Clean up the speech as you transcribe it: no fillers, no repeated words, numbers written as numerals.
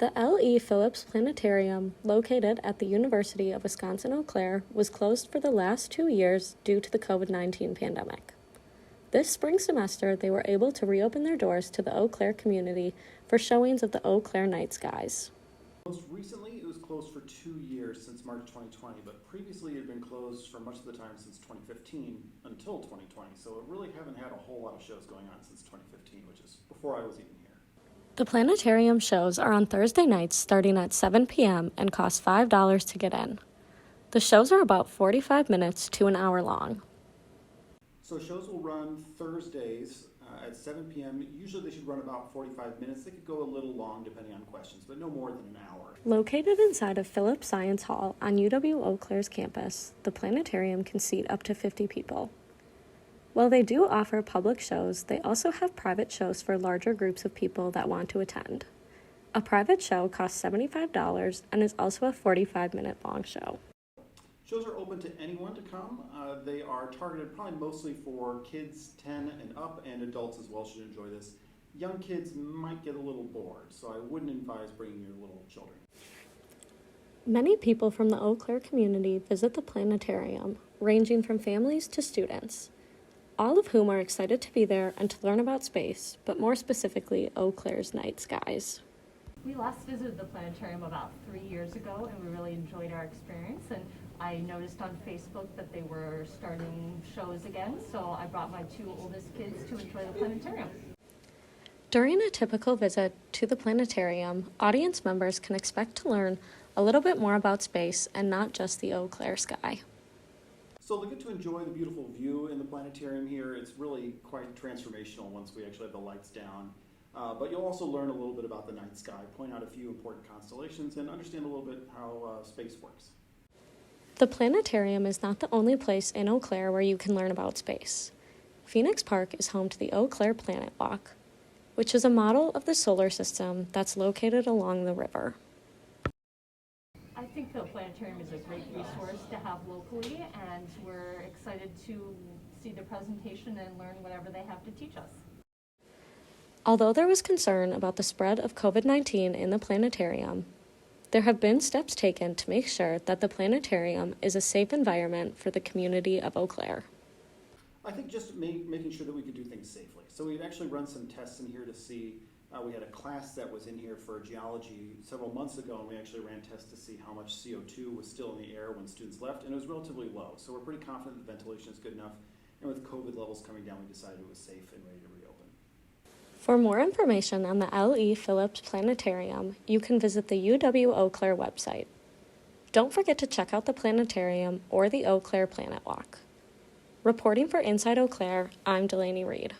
The Phillips Planetarium, located at the University of Wisconsin-Eau Claire, was closed for the last 2 years due to the COVID-19 pandemic. This spring semester, they were able to reopen their doors to the Eau Claire community for showings of the Eau Claire night skies. Most recently, it was closed for 2 years since March 2020, but previously it had been closed for much of the time since 2015 until 2020, so we really haven't had a whole lot of shows going on since 2015, which is before I was even here. The planetarium shows are on Thursday nights starting at 7 p.m. and cost $5 to get in. The shows are about 45 minutes to an hour long. So shows will run Thursdays at 7 p.m. Usually they should run about 45 minutes. They could go a little long depending on questions, but no more than an hour. Located inside of Phillips Science Hall on UW-Eau Claire's campus, the planetarium can seat up to 50 people. While they do offer public shows, they also have private shows for larger groups of people that want to attend. A private show costs $75 and is also a 45-minute long show. Shows are open to anyone to come. They are targeted probably mostly for kids 10 and up, and adults as well should enjoy this. Young kids might get a little bored, so I wouldn't advise bringing your little children. Many people from the Eau Claire community visit the planetarium, ranging from families to students, all of whom are excited to be there and to learn about space, but more specifically, Eau Claire's night skies. We last visited the planetarium about 3 years ago, and we really enjoyed our experience. And I noticed on Facebook that they were starting shows again, so I brought my 2 oldest kids to enjoy the planetarium. During a typical visit to the planetarium, audience members can expect to learn a little bit more about space and not just the Eau Claire sky. So they get to enjoy the beautiful view in the planetarium here. It's really quite transformational once we actually have the lights down. But you'll also learn a little bit about the night sky, point out a few important constellations, and understand a little bit how space works. The planetarium is not the only place in Eau Claire where you can learn about space. Phoenix Park is home to the Eau Claire Planet Walk, which is a model of the solar system that's located along the river. I think the planetarium is a great resource to have locally, and we're excited to see the presentation and learn whatever they have to teach us. Although there was concern about the spread of COVID-19 in the planetarium, there have been steps taken to make sure that the planetarium is a safe environment for the community of Eau Claire. I think just making sure that we could do things safely. So we'd actually run some tests in here to see. We had a class that was in here for geology several months ago, and we actually ran tests to see how much CO2 was still in the air when students left, and it was relatively low. So we're pretty confident the ventilation is good enough, and with COVID levels coming down, we decided it was safe and ready to reopen. For more information on the Phillips Planetarium, you can visit the UW-Eau Claire website. Don't forget to check out the planetarium or the Eau Claire Planet Walk. Reporting for Inside Eau Claire, I'm Delaney Reed.